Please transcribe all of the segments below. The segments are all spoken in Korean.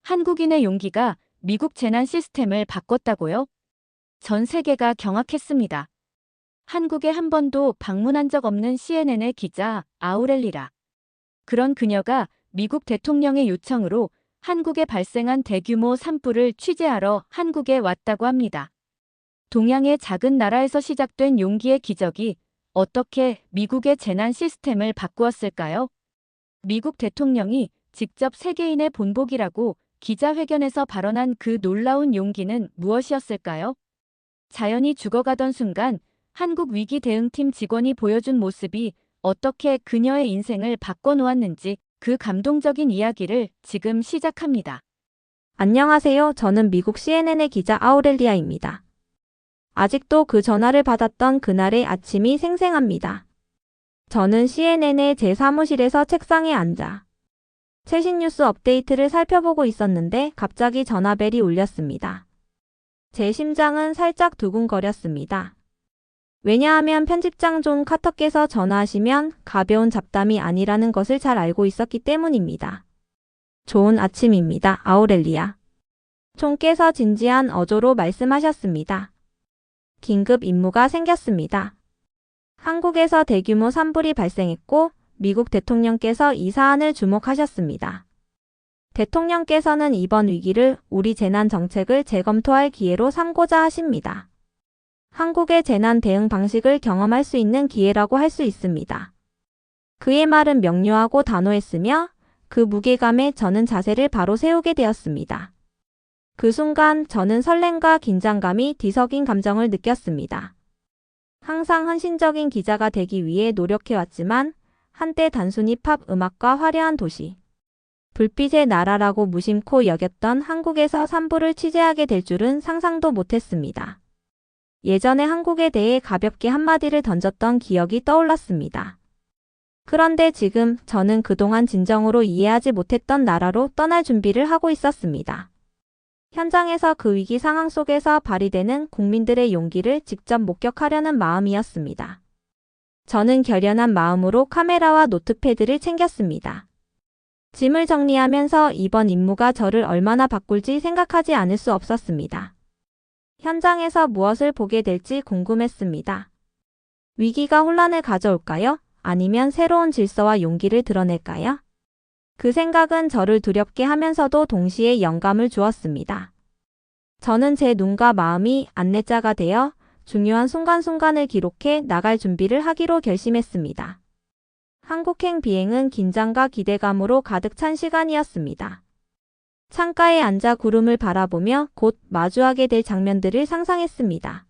한국인의 용기가 미국 재난 시스템을 바꿨다고요? 전 세계가 경악했습니다. 한국에 한 번도 방문한 적 없는 CNN의 기자 아우렐리라. 그런 그녀가 미국 대통령의 요청으로 한국에 발생한 대규모 산불을 취재하러 한국에 왔다고 합니다. 동양의 작은 나라에서 시작된 용기의 기적이 어떻게 미국의 재난 시스템을 바꾸었을까요? 미국 대통령이 직접 세계인의 본보기라고 기자회견에서 발언한 그 놀라운 용기는 무엇이었을까요? 자연이 죽어가던 순간 한국 위기 대응팀 직원이 보여준 모습이 어떻게 그녀의 인생을 바꿔놓았는지 그 감동적인 이야기를 지금 시작합니다. 안녕하세요. 저는 미국 CNN의 기자 아우렐리아입니다. 아직도 그 전화를 받았던 그날의 아침이 생생합니다. 저는 CNN의 제 사무실에서 책상에 앉아 최신 뉴스 업데이트를 살펴보고 있었는데 갑자기 전화벨이 울렸습니다. 제 심장은 살짝 두근거렸습니다. 왜냐하면 편집장 존 카터께서 전화하시면 가벼운 잡담이 아니라는 것을 잘 알고 있었기 때문입니다. 좋은 아침입니다, 아우렐리아. 존께서 진지한 어조로 말씀하셨습니다. 긴급 임무가 생겼습니다. 한국에서 대규모 산불이 발생했고 미국 대통령께서 이 사안을 주목하셨습니다. 대통령께서는 이번 위기를 우리 재난 정책을 재검토할 기회로 삼고자 하십니다. 한국의 재난 대응 방식을 경험할 수 있는 기회라고 할 수 있습니다. 그의 말은 명료하고 단호했으며 그 무게감에 저는 자세를 바로 세우게 되었습니다. 그 순간 저는 설렘과 긴장감이 뒤섞인 감정을 느꼈습니다. 항상 헌신적인 기자가 되기 위해 노력해왔지만 한때 단순히 팝 음악과 화려한 도시, 불빛의 나라라고 무심코 여겼던 한국에서 산불을 취재하게 될 줄은 상상도 못했습니다. 예전에 한국에 대해 가볍게 한마디를 던졌던 기억이 떠올랐습니다. 그런데 지금 저는 그동안 진정으로 이해하지 못했던 나라로 떠날 준비를 하고 있었습니다. 현장에서 그 위기 상황 속에서 발휘되는 국민들의 용기를 직접 목격하려는 마음이었습니다. 저는 결연한 마음으로 카메라와 노트패드를 챙겼습니다. 짐을 정리하면서 이번 임무가 저를 얼마나 바꿀지 생각하지 않을 수 없었습니다. 현장에서 무엇을 보게 될지 궁금했습니다. 위기가 혼란을 가져올까요? 아니면 새로운 질서와 용기를 드러낼까요? 그 생각은 저를 두렵게 하면서도 동시에 영감을 주었습니다. 저는 제 눈과 마음이 안내자가 되어 중요한 순간순간을 기록해 나갈 준비를 하기로 결심했습니다. 한국행 비행은 긴장과 기대감으로 가득 찬 시간이었습니다. 창가에 앉아 구름을 바라보며 곧 마주하게 될 장면들을 상상했습니다.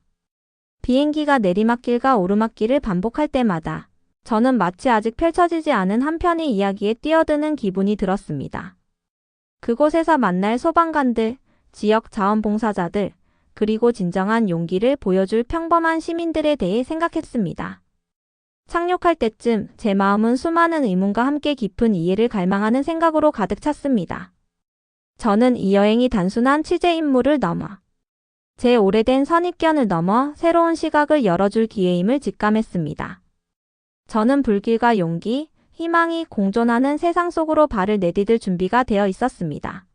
비행기가 내리막길과 오르막길을 반복할 때마다 저는 마치 아직 펼쳐지지 않은 한 편의 이야기에 뛰어드는 기분이 들었습니다. 그곳에서 만날 소방관들, 지역 자원봉사자들, 그리고 진정한 용기를 보여줄 평범한 시민들에 대해 생각했습니다. 착륙할 때쯤 제 마음은 수많은 의문과 함께 깊은 이해를 갈망하는 생각으로 가득 찼습니다. 저는 이 여행이 단순한 취재 임무를 넘어 제 오래된 선입견을 넘어 새로운 시각을 열어줄 기회임을 직감했습니다. 저는 불길과 용기, 희망이 공존하는 세상 속으로 발을 내디딜 준비가 되어 있었습니다.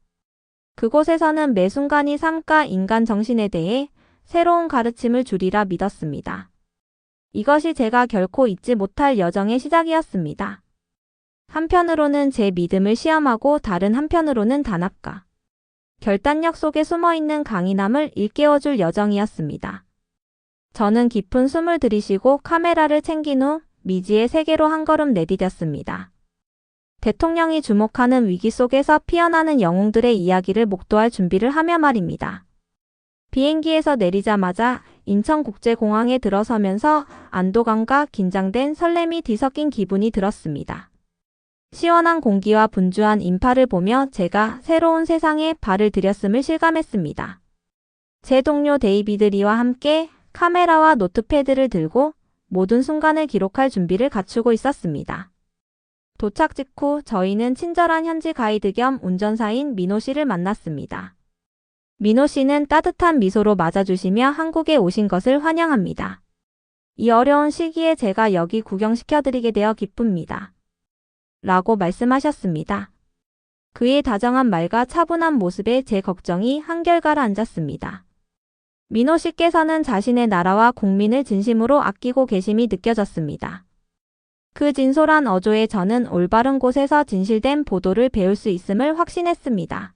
그곳에서는 매 순간이 삶과 인간 정신에 대해 새로운 가르침을 주리라 믿었습니다. 이것이 제가 결코 잊지 못할 여정의 시작이었습니다. 한편으로는 제 믿음을 시험하고 다른 한편으로는 단합과 결단력 속에 숨어있는 강인함을 일깨워줄 여정이었습니다. 저는 깊은 숨을 들이쉬고 카메라를 챙긴 후 미지의 세계로 한 걸음 내디뎠습니다. 대통령이 주목하는 위기 속에서 피어나는 영웅들의 이야기를 목도할 준비를 하며 말입니다. 비행기에서 내리자마자 인천국제공항에 들어서면서 안도감과 긴장된 설렘이 뒤섞인 기분이 들었습니다. 시원한 공기와 분주한 인파를 보며 제가 새로운 세상에 발을 들였음을 실감했습니다. 제 동료 데이비드 리와 함께 카메라와 노트패드를 들고 모든 순간을 기록할 준비를 갖추고 있었습니다. 도착 직후 저희는 친절한 현지 가이드 겸 운전사인 민호 씨를 만났습니다. 민호 씨는 따뜻한 미소로 맞아주시며 한국에 오신 것을 환영합니다. 이 어려운 시기에 제가 여기 구경시켜드리게 되어 기쁩니다. 라고 말씀하셨습니다. 그의 다정한 말과 차분한 모습에 제 걱정이 한결 가라앉았습니다. 민호 씨께서는 자신의 나라와 국민을 진심으로 아끼고 계심이 느껴졌습니다. 그 진솔한 어조에 저는 올바른 곳에서 진실된 보도를 배울 수 있음을 확신했습니다.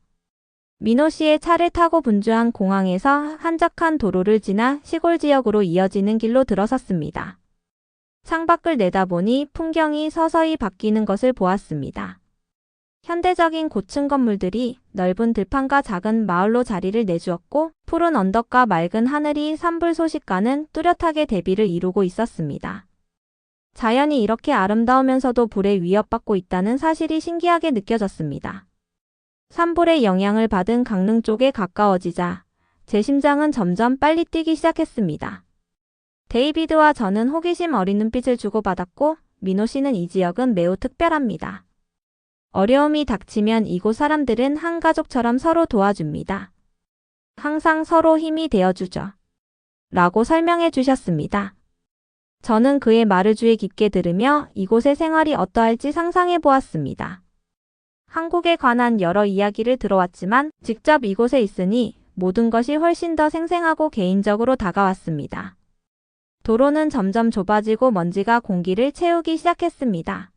민호 씨의 차를 타고 분주한 공항에서 한적한 도로를 지나 시골 지역으로 이어지는 길로 들어섰습니다. 창밖을 내다보니 풍경이 서서히 바뀌는 것을 보았습니다. 현대적인 고층 건물들이 넓은 들판과 작은 마을로 자리를 내주었고 푸른 언덕과 맑은 하늘이 산불 소식과는 뚜렷하게 대비를 이루고 있었습니다. 자연이 이렇게 아름다우면서도 불에 위협받고 있다는 사실이 신기하게 느껴졌습니다. 산불의 영향을 받은 강릉 쪽에 가까워지자 제 심장은 점점 빨리 뛰기 시작했습니다. 데이비드와 저는 호기심 어린 눈빛을 주고받았고 민호 씨는 이 지역은 매우 특별합니다. 어려움이 닥치면 이곳 사람들은 한 가족처럼 서로 도와줍니다. 항상 서로 힘이 되어주죠. 라고 설명해 주셨습니다. 저는 그의 말을 주의 깊게 들으며 이곳의 생활이 어떠할지 상상해 보았습니다. 한국에 관한 여러 이야기를 들어왔지만 직접 이곳에 있으니 모든 것이 훨씬 더 생생하고 개인적으로 다가왔습니다. 도로는 점점 좁아지고 먼지가 공기를 채우기 시작했습니다.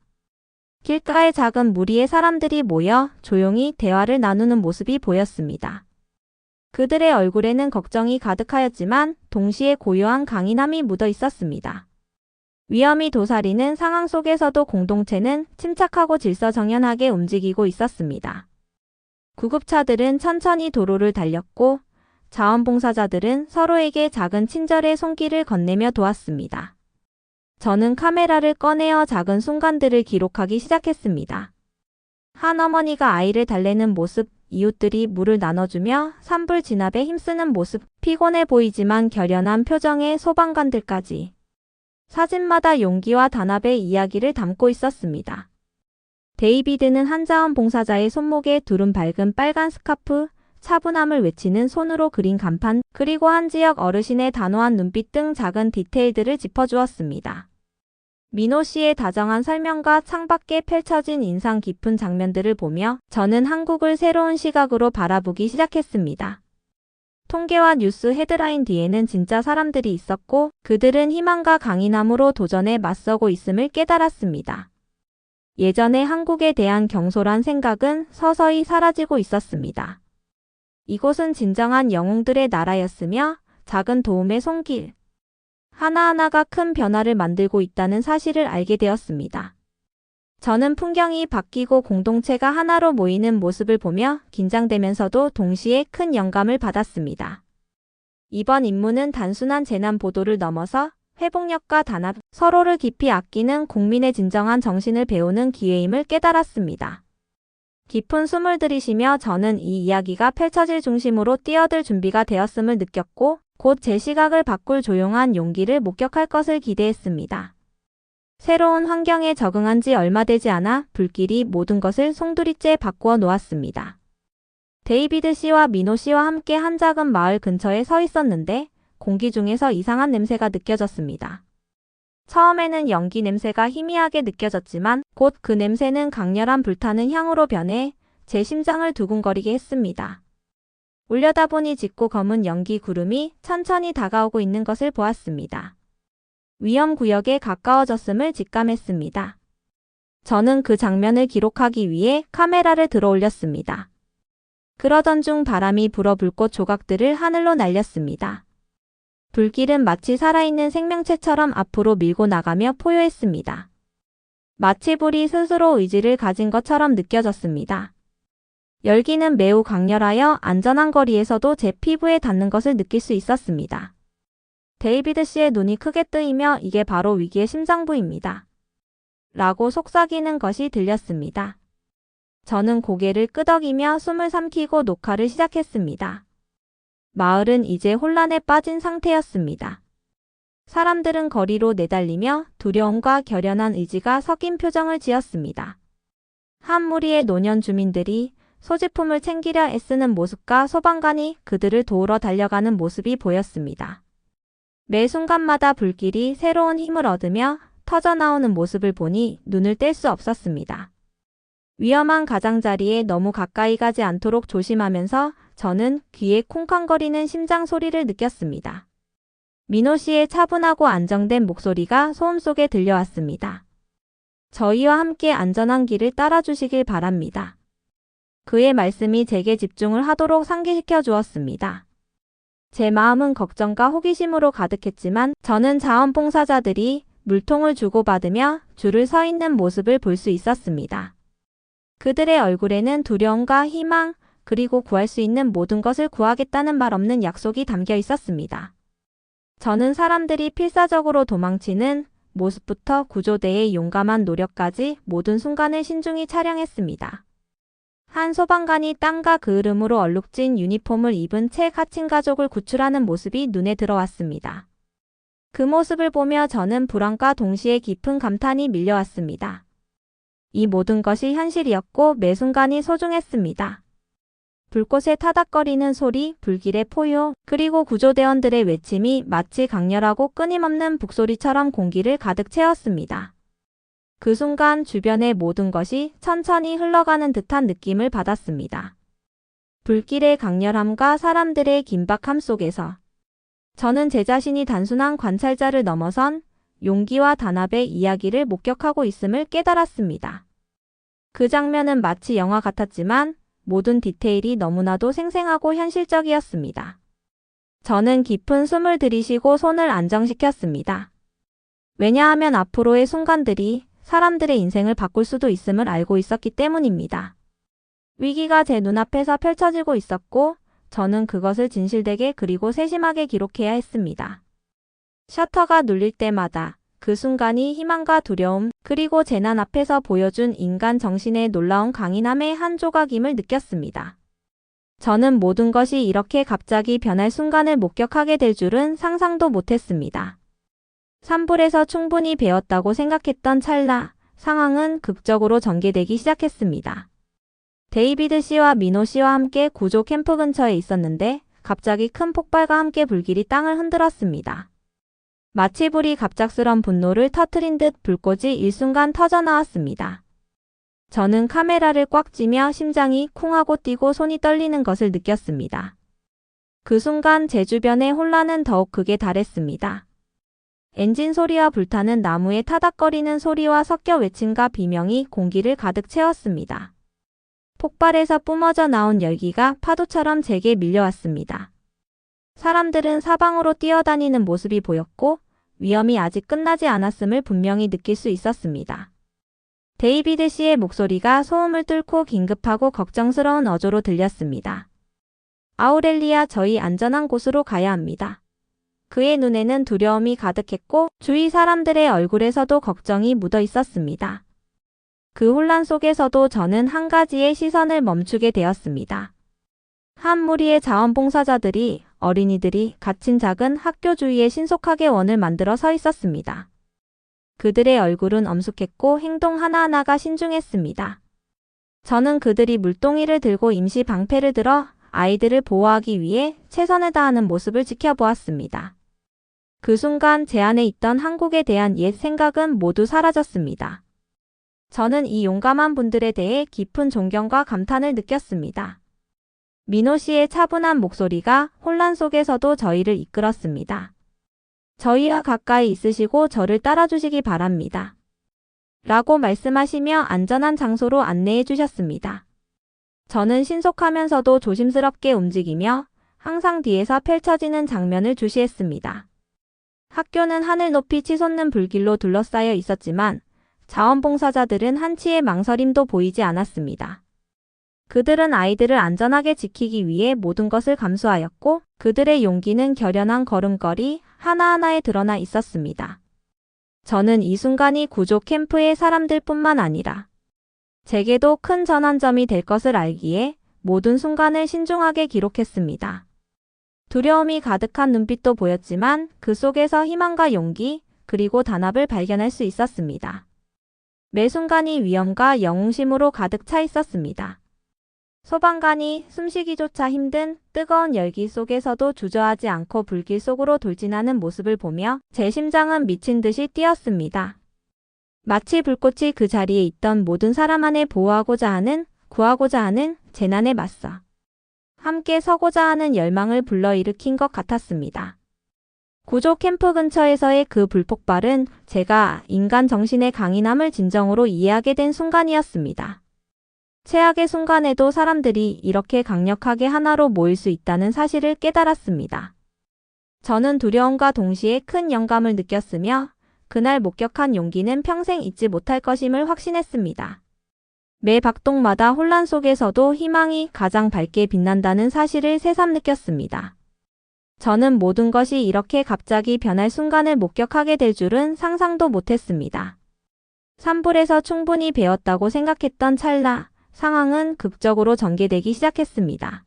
길가에 작은 무리의 사람들이 모여 조용히 대화를 나누는 모습이 보였습니다. 그들의 얼굴에는 걱정이 가득하였지만 동시에 고요한 강인함이 묻어 있었습니다. 위험이 도사리는 상황 속에서도 공동체는 침착하고 질서정연하게 움직이고 있었습니다. 구급차들은 천천히 도로를 달렸고 자원봉사자들은 서로에게 작은 친절의 손길을 건네며 도왔습니다. 저는 카메라를 꺼내어 작은 순간들을 기록하기 시작했습니다. 한 어머니가 아이를 달래는 모습, 이웃들이 물을 나눠주며 산불 진압에 힘쓰는 모습, 피곤해 보이지만 결연한 표정의 소방관들까지. 사진마다 용기와 단합의 이야기를 담고 있었습니다. 데이비드는 한 자원봉사자의 손목에 두른 밝은 빨간 스카프, 차분함을 외치는 손으로 그린 간판, 그리고 한 지역 어르신의 단호한 눈빛 등 작은 디테일들을 짚어주었습니다. 민호 씨의 다정한 설명과 창밖에 펼쳐진 인상 깊은 장면들을 보며 저는 한국을 새로운 시각으로 바라보기 시작했습니다. 통계와 뉴스 헤드라인 뒤에는 진짜 사람들이 있었고 그들은 희망과 강인함으로 도전에 맞서고 있음을 깨달았습니다. 예전에 한국에 대한 경솔한 생각은 서서히 사라지고 있었습니다. 이곳은 진정한 영웅들의 나라였으며 작은 도움의 손길 하나하나가 큰 변화를 만들고 있다는 사실을 알게 되었습니다. 저는 풍경이 바뀌고 공동체가 하나로 모이는 모습을 보며 긴장되면서도 동시에 큰 영감을 받았습니다. 이번 임무는 단순한 재난 보도를 넘어서 회복력과 단합, 서로를 깊이 아끼는 국민의 진정한 정신을 배우는 기회임을 깨달았습니다. 깊은 숨을 들이쉬며 저는 이 이야기가 펼쳐질 중심으로 뛰어들 준비가 되었음을 느꼈고 곧 제 시각을 바꿀 조용한 용기를 목격할 것을 기대했습니다. 새로운 환경에 적응한 지 얼마 되지 않아 불길이 모든 것을 송두리째 바꾸어 놓았습니다. 데이비드 씨와 민호 씨와 함께 한 작은 마을 근처에 서 있었는데 공기 중에서 이상한 냄새가 느껴졌습니다. 처음에는 연기 냄새가 희미하게 느껴졌지만 곧 그 냄새는 강렬한 불타는 향으로 변해 제 심장을 두근거리게 했습니다. 올려다보니 짙고 검은 연기 구름이 천천히 다가오고 있는 것을 보았습니다. 위험 구역에 가까워졌음을 직감했습니다. 저는 그 장면을 기록하기 위해 카메라를 들어 올렸습니다. 그러던 중 바람이 불어 불꽃 조각들을 하늘로 날렸습니다. 불길은 마치 살아있는 생명체처럼 앞으로 밀고 나가며 포효했습니다. 마치 불이 스스로 의지를 가진 것처럼 느껴졌습니다. 열기는 매우 강렬하여 안전한 거리에서도 제 피부에 닿는 것을 느낄 수 있었습니다. 데이비드 씨의 눈이 크게 뜨이며 이게 바로 위기의 심장부입니다. 라고 속삭이는 것이 들렸습니다. 저는 고개를 끄덕이며 숨을 삼키고 녹화를 시작했습니다. 마을은 이제 혼란에 빠진 상태였습니다. 사람들은 거리로 내달리며 두려움과 결연한 의지가 섞인 표정을 지었습니다. 한 무리의 노년 주민들이 소지품을 챙기려 애쓰는 모습과 소방관이 그들을 도우러 달려가는 모습이 보였습니다. 매 순간마다 불길이 새로운 힘을 얻으며 터져나오는 모습을 보니 눈을 뗄 수 없었습니다. 위험한 가장자리에 너무 가까이 가지 않도록 조심하면서 저는 귀에 쿵쾅거리는 심장 소리를 느꼈습니다. 민호 씨의 차분하고 안정된 목소리가 소음 속에 들려왔습니다. 저희와 함께 안전한 길을 따라주시길 바랍니다. 그의 말씀이 제게 집중을 하도록 상기시켜 주었습니다. 제 마음은 걱정과 호기심으로 가득했지만 저는 자원봉사자들이 물통을 주고받으며 줄을 서 있는 모습을 볼 수 있었습니다. 그들의 얼굴에는 두려움과 희망, 그리고 구할 수 있는 모든 것을 구하겠다는 말 없는 약속이 담겨 있었습니다. 저는 사람들이 필사적으로 도망치는 모습부터 구조대의 용감한 노력까지 모든 순간을 신중히 촬영했습니다. 한 소방관이 땀과 그을음으로 얼룩진 유니폼을 입은 채 갇힌 가족을 구출하는 모습이 눈에 들어왔습니다. 그 모습을 보며 저는 불안과 동시에 깊은 감탄이 밀려왔습니다. 이 모든 것이 현실이었고 매 순간이 소중했습니다. 불꽃에 타닥거리는 소리, 불길의 포효, 그리고 구조대원들의 외침이 마치 강렬하고 끊임없는 북소리처럼 공기를 가득 채웠습니다. 그 순간 주변의 모든 것이 천천히 흘러가는 듯한 느낌을 받았습니다. 불길의 강렬함과 사람들의 긴박함 속에서 저는 제 자신이 단순한 관찰자를 넘어선 용기와 단합의 이야기를 목격하고 있음을 깨달았습니다. 그 장면은 마치 영화 같았지만 모든 디테일이 너무나도 생생하고 현실적이었습니다. 저는 깊은 숨을 들이쉬고 손을 안정시켰습니다. 왜냐하면 앞으로의 순간들이 사람들의 인생을 바꿀 수도 있음을 알고 있었기 때문입니다. 위기가 제 눈앞에서 펼쳐지고 있었고 저는 그것을 진실되게 그리고 세심하게 기록해야 했습니다. 셔터가 눌릴 때마다 그 순간이 희망과 두려움 그리고 재난 앞에서 보여준 인간 정신의 놀라운 강인함의 한 조각임을 느꼈습니다. 저는 모든 것이 이렇게 갑자기 변할 순간을 목격하게 될 줄은 상상도 못했습니다. 산불에서 충분히 배웠다고 생각했던 찰나, 상황은 극적으로 전개되기 시작했습니다. 데이비드 씨와 민호 씨와 함께 구조 캠프 근처에 있었는데 갑자기 큰 폭발과 함께 불길이 땅을 흔들었습니다. 마치 불이 갑작스런 분노를 터뜨린 듯 불꽃이 일순간 터져나왔습니다. 저는 카메라를 꽉 쥐며 심장이 쿵하고 뛰고 손이 떨리는 것을 느꼈습니다. 그 순간 제 주변의 혼란은 더욱 극에 달했습니다. 엔진 소리와 불타는 나무의 타닥거리는 소리와 섞여 외침과 비명이 공기를 가득 채웠습니다. 폭발에서 뿜어져 나온 열기가 파도처럼 제게 밀려왔습니다. 사람들은 사방으로 뛰어다니는 모습이 보였고 위험이 아직 끝나지 않았음을 분명히 느낄 수 있었습니다. 데이비드 씨의 목소리가 소음을 뚫고 긴급하고 걱정스러운 어조로 들렸습니다. 아우렐리아, 저희 안전한 곳으로 가야 합니다. 그의 눈에는 두려움이 가득했고 주위 사람들의 얼굴에서도 걱정이 묻어 있었습니다. 그 혼란 속에서도 저는 한 가지의 시선을 멈추게 되었습니다. 한 무리의 자원봉사자들이, 어린이들이 갇힌 작은 학교 주위에 신속하게 원을 만들어 서 있었습니다. 그들의 얼굴은 엄숙했고 행동 하나하나가 신중했습니다. 저는 그들이 물동이를 들고 임시 방패를 들어 아이들을 보호하기 위해 최선을 다하는 모습을 지켜보았습니다. 그 순간 제 안에 있던 한국에 대한 옛 생각은 모두 사라졌습니다. 저는 이 용감한 분들에 대해 깊은 존경과 감탄을 느꼈습니다. 민호 씨의 차분한 목소리가 혼란 속에서도 저희를 이끌었습니다. 저희와 가까이 있으시고 저를 따라주시기 바랍니다. 라고 말씀하시며 안전한 장소로 안내해 주셨습니다. 저는 신속하면서도 조심스럽게 움직이며 항상 뒤에서 펼쳐지는 장면을 주시했습니다. 학교는 하늘 높이 치솟는 불길로 둘러싸여 있었지만 자원봉사자들은 한치의 망설임도 보이지 않았습니다. 그들은 아이들을 안전하게 지키기 위해 모든 것을 감수하였고 그들의 용기는 결연한 걸음걸이 하나하나에 드러나 있었습니다. 저는 이 순간이 구조 캠프의 사람들뿐만 아니라 제게도 큰 전환점이 될 것을 알기에 모든 순간을 신중하게 기록했습니다. 두려움이 가득한 눈빛도 보였지만 그 속에서 희망과 용기 그리고 단합을 발견할 수 있었습니다. 매 순간이 위험과 영웅심으로 가득 차 있었습니다. 소방관이 숨쉬기조차 힘든 뜨거운 열기 속에서도 주저하지 않고 불길 속으로 돌진하는 모습을 보며 제 심장은 미친 듯이 뛰었습니다. 마치 불꽃이 그 자리에 있던 모든 사람만을 보호하고자 하는, 구하고자 하는 재난에 맞서 함께 서고자 하는 열망을 불러일으킨 것 같았습니다. 구조 캠프 근처에서의 그 불폭발은 제가 인간 정신의 강인함을 진정으로 이해하게 된 순간이었습니다. 최악의 순간에도 사람들이 이렇게 강력하게 하나로 모일 수 있다는 사실을 깨달았습니다. 저는 두려움과 동시에 큰 영감을 느꼈으며 그날 목격한 용기는 평생 잊지 못할 것임을 확신했습니다. 매 박동마다 혼란 속에서도 희망이 가장 밝게 빛난다는 사실을 새삼 느꼈습니다. 저는 모든 것이 이렇게 갑자기 변할 순간을 목격하게 될 줄은 상상도 못했습니다. 산불에서 충분히 배웠다고 생각했던 찰나, 상황은 극적으로 전개되기 시작했습니다.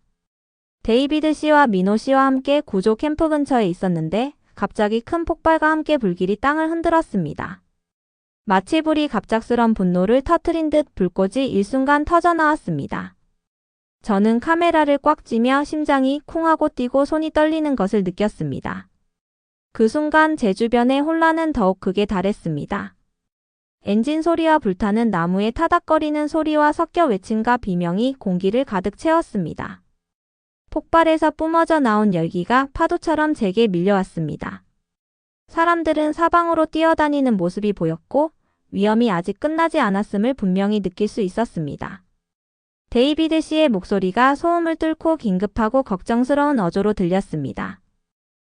데이비드 씨와 미노 씨와 함께 구조 캠프 근처에 있었는데 갑자기 큰 폭발과 함께 불길이 땅을 흔들었습니다. 마치 불이 갑작스런 분노를 터뜨린 듯 불꽃이 일순간 터져나왔습니다. 저는 카메라를 꽉 쥐며 심장이 쿵하고 뛰고 손이 떨리는 것을 느꼈습니다. 그 순간 제 주변의 혼란은 더욱 극에 달했습니다. 엔진 소리와 불타는 나무의 타닥거리는 소리와 섞여 외침과 비명이 공기를 가득 채웠습니다. 폭발에서 뿜어져 나온 열기가 파도처럼 제게 밀려왔습니다. 사람들은 사방으로 뛰어다니는 모습이 보였고 위험이 아직 끝나지 않았음을 분명히 느낄 수 있었습니다. 데이비드 씨의 목소리가 소음을 뚫고 긴급하고 걱정스러운 어조로 들렸습니다.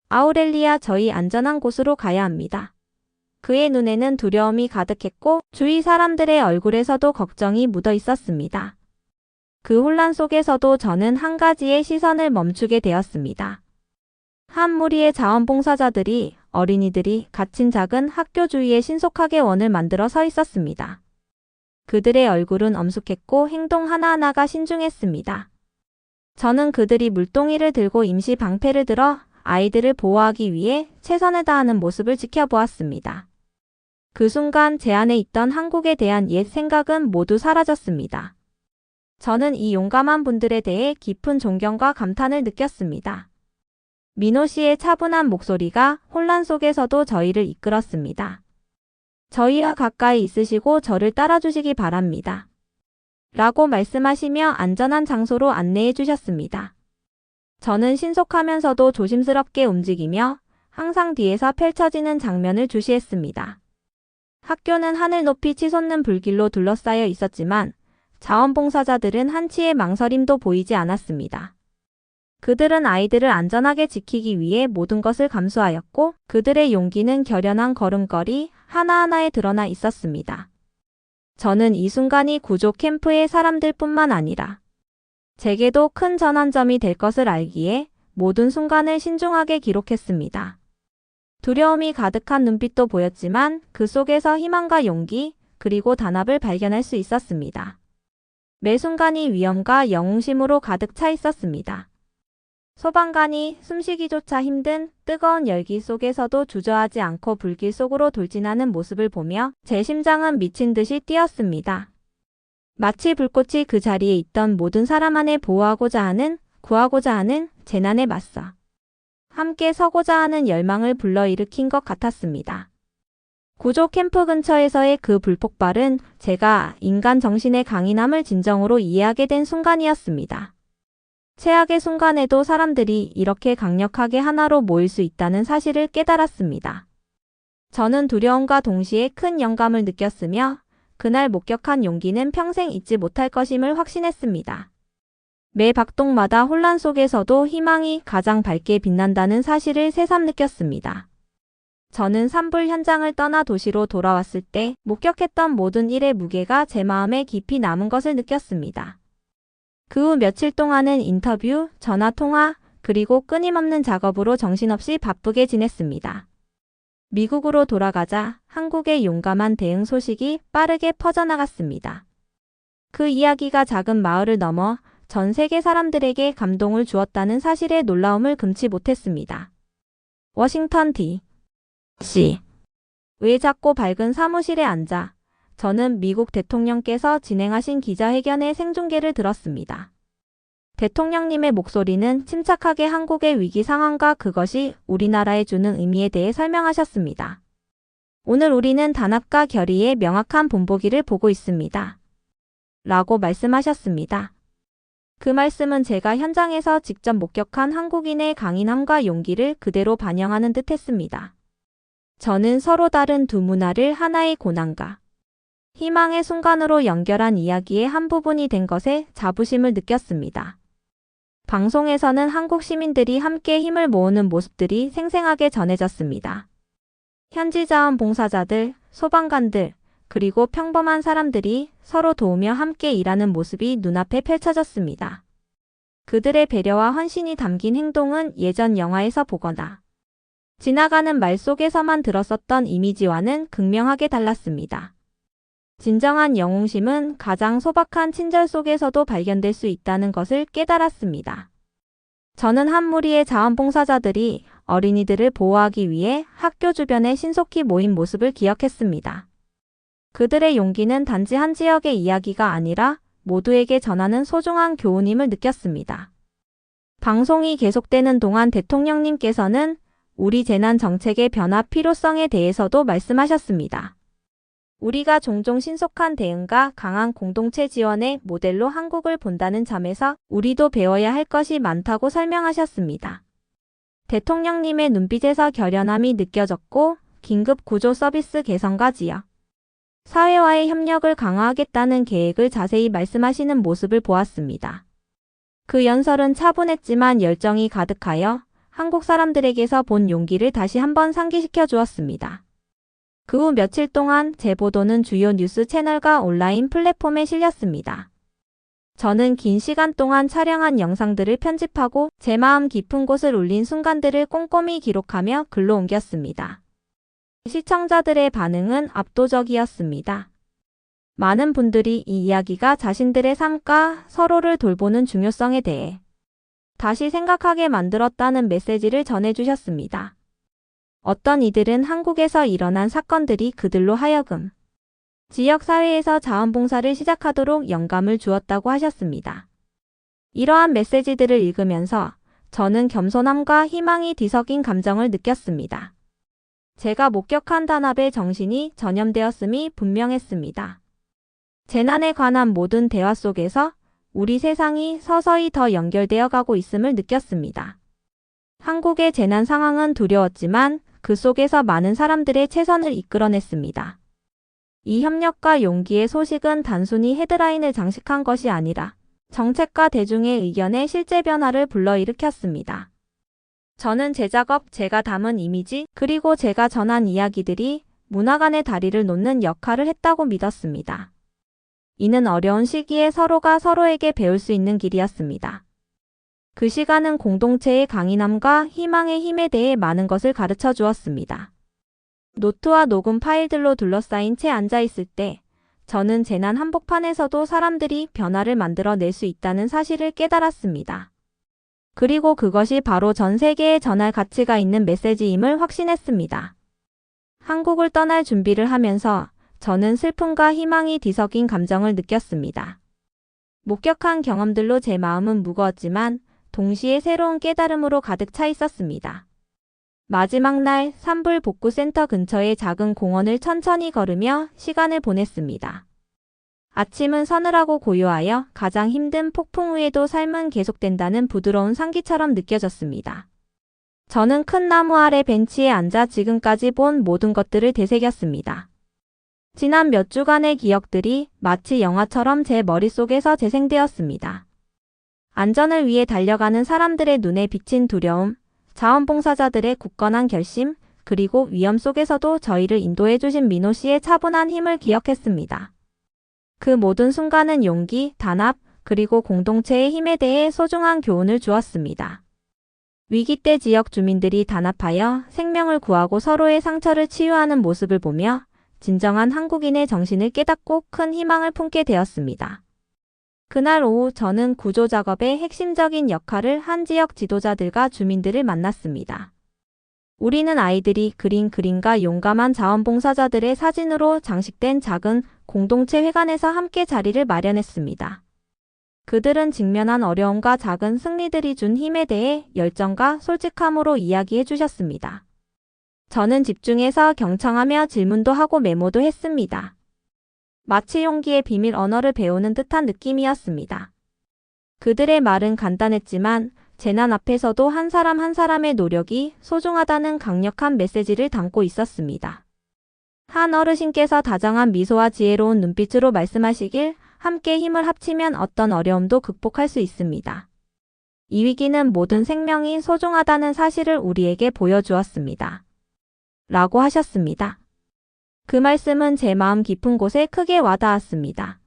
아우렐리아, 저희 안전한 곳으로 가야 합니다. 그의 눈에는 두려움이 가득했고 주위 사람들의 얼굴에서도 걱정이 묻어 있었습니다. 그 혼란 속에서도 저는 한 가지의 시선을 멈추게 되었습니다. 한 무리의 자원봉사자들이, 어린이들이 갇힌 작은 학교 주위에 신속하게 원을 만들어 서 있었습니다. 그들의 얼굴은 엄숙했고 행동 하나하나가 신중했습니다. 저는 그들이 물동이를 들고 임시 방패를 들어 아이들을 보호하기 위해 최선을 다하는 모습을 지켜보았습니다. 그 순간 제 안에 있던 한국에 대한 옛 생각은 모두 사라졌습니다. 저는 이 용감한 분들에 대해 깊은 존경과 감탄을 느꼈습니다. 미노 씨의 차분한 목소리가 혼란 속에서도 저희를 이끌었습니다. 저희와 가까이 있으시고 저를 따라주시기 바랍니다. 라고 말씀하시며 안전한 장소로 안내해 주셨습니다. 저는 신속하면서도 조심스럽게 움직이며 항상 뒤에서 펼쳐지는 장면을 주시했습니다. 학교는 하늘 높이 치솟는 불길로 둘러싸여 있었지만 자원봉사자들은 한치의 망설임도 보이지 않았습니다. 그들은 아이들을 안전하게 지키기 위해 모든 것을 감수하였고 그들의 용기는 결연한 걸음걸이 하나하나에 드러나 있었습니다. 저는 이 순간이 구조 캠프의 사람들뿐만 아니라 제게도 큰 전환점이 될 것을 알기에 모든 순간을 신중하게 기록했습니다. 두려움이 가득한 눈빛도 보였지만 그 속에서 희망과 용기 그리고 단합을 발견할 수 있었습니다. 매 순간이 위험과 영웅심으로 가득 차 있었습니다. 소방관이 숨쉬기조차 힘든 뜨거운 열기 속에서도 주저하지 않고 불길 속으로 돌진하는 모습을 보며 제 심장은 미친 듯이 뛰었습니다. 마치 불꽃이 그 자리에 있던 모든 사람만을 보호하고자 하는, 구하고자 하는 재난에 맞서 함께 서고자 하는 열망을 불러일으킨 것 같았습니다. 구조 캠프 근처에서의 그 불폭발은 제가 인간 정신의 강인함을 진정으로 이해하게 된 순간이었습니다. 최악의 순간에도 사람들이 이렇게 강력하게 하나로 모일 수 있다는 사실을 깨달았습니다. 저는 두려움과 동시에 큰 영감을 느꼈으며 그날 목격한 용기는 평생 잊지 못할 것임을 확신했습니다. 매 박동마다 혼란 속에서도 희망이 가장 밝게 빛난다는 사실을 새삼 느꼈습니다. 저는 산불 현장을 떠나 도시로 돌아왔을 때 목격했던 모든 일의 무게가 제 마음에 깊이 남은 것을 느꼈습니다. 그 후 며칠 동안은 인터뷰, 전화 통화, 그리고 끊임없는 작업으로 정신없이 바쁘게 지냈습니다. 미국으로 돌아가자 한국의 용감한 대응 소식이 빠르게 퍼져나갔습니다. 그 이야기가 작은 마을을 넘어 전 세계 사람들에게 감동을 주었다는 사실에 놀라움을 금치 못했습니다. 워싱턴 D.C. 의 작고 밝은 사무실에 앉아 저는 미국 대통령께서 진행하신 기자회견의 생중계를 들었습니다. 대통령님의 목소리는 침착하게 한국의 위기 상황과 그것이 우리나라에 주는 의미에 대해 설명하셨습니다. 오늘 우리는 단합과 결의의 명확한 본보기를 보고 있습니다. 라고 말씀하셨습니다. 그 말씀은 제가 현장에서 직접 목격한 한국인의 강인함과 용기를 그대로 반영하는 듯 했습니다. 저는 서로 다른 두 문화를 하나의 고난과 희망의 순간으로 연결한 이야기의 한 부분이 된 것에 자부심을 느꼈습니다. 방송에서는 한국 시민들이 함께 힘을 모으는 모습들이 생생하게 전해졌습니다. 현지 자원봉사자들, 소방관들, 그리고 평범한 사람들이 서로 도우며 함께 일하는 모습이 눈앞에 펼쳐졌습니다. 그들의 배려와 헌신이 담긴 행동은 예전 영화에서 보거나 지나가는 말 속에서만 들었었던 이미지와는 극명하게 달랐습니다. 진정한 영웅심은 가장 소박한 친절 속에서도 발견될 수 있다는 것을 깨달았습니다. 저는 한 무리의 자원봉사자들이 어린이들을 보호하기 위해 학교 주변에 신속히 모인 모습을 기억했습니다. 그들의 용기는 단지 한 지역의 이야기가 아니라 모두에게 전하는 소중한 교훈임을 느꼈습니다. 방송이 계속되는 동안 대통령님께서는 우리 재난 정책의 변화 필요성에 대해서도 말씀하셨습니다. 우리가 종종 신속한 대응과 강한 공동체 지원의 모델로 한국을 본다는 점에서 우리도 배워야 할 것이 많다고 설명하셨습니다. 대통령님의 눈빛에서 결연함이 느껴졌고 긴급 구조 서비스 개선과 지역, 사회와의 협력을 강화하겠다는 계획을 자세히 말씀하시는 모습을 보았습니다. 그 연설은 차분했지만 열정이 가득하여 한국 사람들에게서 본 용기를 다시 한번 상기시켜 주었습니다. 그 후 며칠 동안 제 보도는 주요 뉴스 채널과 온라인 플랫폼에 실렸습니다. 저는 긴 시간 동안 촬영한 영상들을 편집하고 제 마음 깊은 곳을 울린 순간들을 꼼꼼히 기록하며 글로 옮겼습니다. 시청자들의 반응은 압도적이었습니다. 많은 분들이 이 이야기가 자신들의 삶과 서로를 돌보는 중요성에 대해 다시 생각하게 만들었다는 메시지를 전해주셨습니다. 어떤 이들은 한국에서 일어난 사건들이 그들로 하여금 지역사회에서 자원봉사를 시작하도록 영감을 주었다고 하셨습니다. 이러한 메시지들을 읽으면서 저는 겸손함과 희망이 뒤섞인 감정을 느꼈습니다. 제가 목격한 단합의 정신이 전염되었음이 분명했습니다. 재난에 관한 모든 대화 속에서 우리 세상이 서서히 더 연결되어 가고 있음을 느꼈습니다. 한국의 재난 상황은 두려웠지만 그 속에서 많은 사람들의 최선을 이끌어냈습니다. 이 협력과 용기의 소식은 단순히 헤드라인을 장식한 것이 아니라 정책과 대중의 의견에 실제 변화를 불러일으켰습니다. 저는 제 작업, 제가 담은 이미지, 그리고 제가 전한 이야기들이 문화 간의 다리를 놓는 역할을 했다고 믿었습니다. 이는 어려운 시기에 서로가 서로에게 배울 수 있는 길이었습니다. 그 시간은 공동체의 강인함과 희망의 힘에 대해 많은 것을 가르쳐 주었습니다. 노트와 녹음 파일들로 둘러싸인 채 앉아있을 때 저는 재난 한복판에서도 사람들이 변화를 만들어낼 수 있다는 사실을 깨달았습니다. 그리고 그것이 바로 전 세계에 전할 가치가 있는 메시지임을 확신했습니다. 한국을 떠날 준비를 하면서 저는 슬픔과 희망이 뒤섞인 감정을 느꼈습니다. 목격한 경험들로 제 마음은 무거웠지만 동시에 새로운 깨달음으로 가득 차 있었습니다. 마지막 날 산불 복구센터 근처의 작은 공원을 천천히 걸으며 시간을 보냈습니다. 아침은 서늘하고 고요하여 가장 힘든 폭풍 후에도 삶은 계속된다는 부드러운 상기처럼 느껴졌습니다. 저는 큰 나무 아래 벤치에 앉아 지금까지 본 모든 것들을 되새겼습니다. 지난 몇 주간의 기억들이 마치 영화처럼 제 머릿속에서 재생되었습니다. 안전을 위해 달려가는 사람들의 눈에 비친 두려움, 자원봉사자들의 굳건한 결심, 그리고 위험 속에서도 저희를 인도해 주신 민호 씨의 차분한 힘을 기억했습니다. 그 모든 순간은 용기, 단합, 그리고 공동체의 힘에 대해 소중한 교훈을 주었습니다. 위기 때 지역 주민들이 단합하여 생명을 구하고 서로의 상처를 치유하는 모습을 보며 진정한 한국인의 정신을 깨닫고 큰 희망을 품게 되었습니다. 그날 오후 저는 구조 작업의 핵심적인 역할을 한 지역 지도자들과 주민들을 만났습니다. 우리는 아이들이 그린 그림과 용감한 자원봉사자들의 사진으로 장식된 작은 공동체 회관에서 함께 자리를 마련했습니다. 그들은 직면한 어려움과 작은 승리들이 준 힘에 대해 열정과 솔직함으로 이야기해 주셨습니다. 저는 집중해서 경청하며 질문도 하고 메모도 했습니다. 마치 용기의 비밀 언어를 배우는 듯한 느낌이었습니다. 그들의 말은 간단했지만 재난 앞에서도 한 사람 한 사람의 노력이 소중하다는 강력한 메시지를 담고 있었습니다. 한 어르신께서 다정한 미소와 지혜로운 눈빛으로 말씀하시길 함께 힘을 합치면 어떤 어려움도 극복할 수 있습니다. 이 위기는 모든 생명이 소중하다는 사실을 우리에게 보여주었습니다. 라고 하셨습니다. 그 말씀은 제 마음 깊은 곳에 크게 와닿았습니다.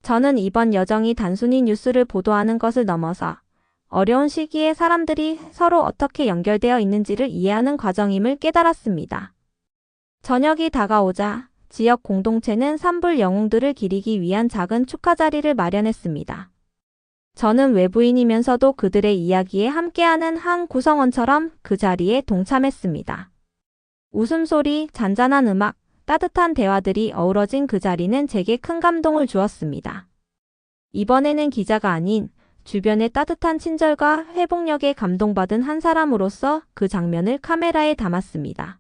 저는 이번 여정이 단순히 뉴스를 보도하는 것을 넘어서 어려운 시기에 사람들이 서로 어떻게 연결되어 있는지를 이해하는 과정임을 깨달았습니다. 저녁이 다가오자 지역 공동체는 산불 영웅들을 기리기 위한 작은 축하 자리를 마련했습니다. 저는 외부인이면서도 그들의 이야기에 함께하는 한 구성원처럼 그 자리에 동참했습니다. 웃음소리, 잔잔한 음악, 따뜻한 대화들이 어우러진 그 자리는 제게 큰 감동을 주었습니다. 이번에는 기자가 아닌 주변의 따뜻한 친절과 회복력에 감동받은 한 사람으로서 그 장면을 카메라에 담았습니다.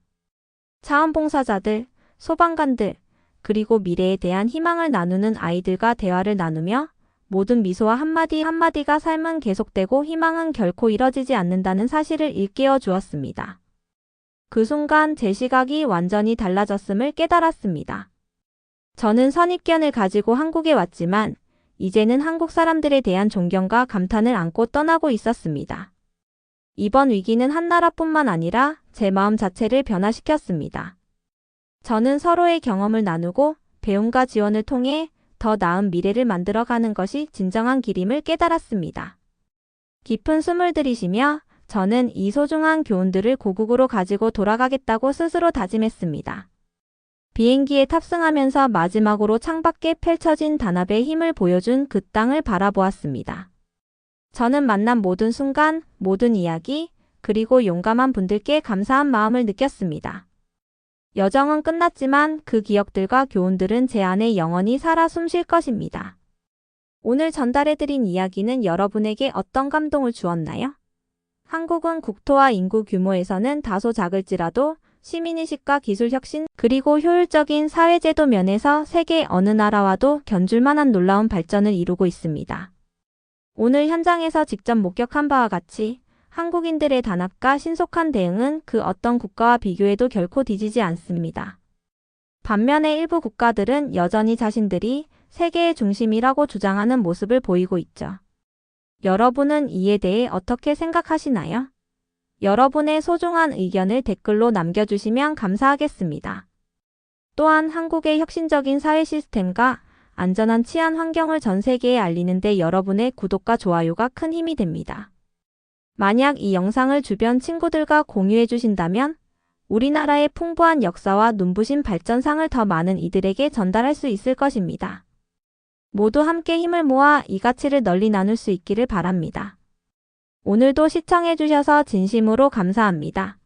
자원봉사자들, 소방관들, 그리고 미래에 대한 희망을 나누는 아이들과 대화를 나누며 모든 미소와 한마디 한마디가 삶은 계속되고 희망은 결코 이뤄지지 않는다는 사실을 일깨워 주었습니다. 그 순간 제 시각이 완전히 달라졌음을 깨달았습니다. 저는 선입견을 가지고 한국에 왔지만 이제는 한국 사람들에 대한 존경과 감탄을 안고 떠나고 있었습니다. 이번 위기는 한 나라뿐만 아니라 제 마음 자체를 변화시켰습니다. 저는 서로의 경험을 나누고 배움과 지원을 통해 더 나은 미래를 만들어가는 것이 진정한 길임을 깨달았습니다. 깊은 숨을 들이쉬며 저는 이 소중한 교훈들을 고국으로 가지고 돌아가겠다고 스스로 다짐했습니다. 비행기에 탑승하면서 마지막으로 창밖에 펼쳐진 단합의 힘을 보여준 그 땅을 바라보았습니다. 저는 만난 모든 순간, 모든 이야기, 그리고 용감한 분들께 감사한 마음을 느꼈습니다. 여정은 끝났지만 그 기억들과 교훈들은 제 안에 영원히 살아 숨쉴 것입니다. 오늘 전달해드린 이야기는 여러분에게 어떤 감동을 주었나요? 한국은 국토와 인구 규모에서는 다소 작을지라도 시민의식과 기술혁신 그리고 효율적인 사회제도 면에서 세계 어느 나라와도 견줄 만한 놀라운 발전을 이루고 있습니다. 오늘 현장에서 직접 목격한 바와 같이 한국인들의 단합과 신속한 대응은 그 어떤 국가와 비교해도 결코 뒤지지 않습니다. 반면에 일부 국가들은 여전히 자신들이 세계의 중심이라고 주장하는 모습을 보이고 있죠. 여러분은 이에 대해 어떻게 생각하시나요? 여러분의 소중한 의견을 댓글로 남겨주시면 감사하겠습니다. 또한 한국의 혁신적인 사회 시스템과 안전한 치안 환경을 전 세계에 알리는 데 여러분의 구독과 좋아요가 큰 힘이 됩니다. 만약 이 영상을 주변 친구들과 공유해 주신다면 우리나라의 풍부한 역사와 눈부신 발전상을 더 많은 이들에게 전달할 수 있을 것입니다. 모두 함께 힘을 모아 이 가치를 널리 나눌 수 있기를 바랍니다. 오늘도 시청해 주셔서 진심으로 감사합니다.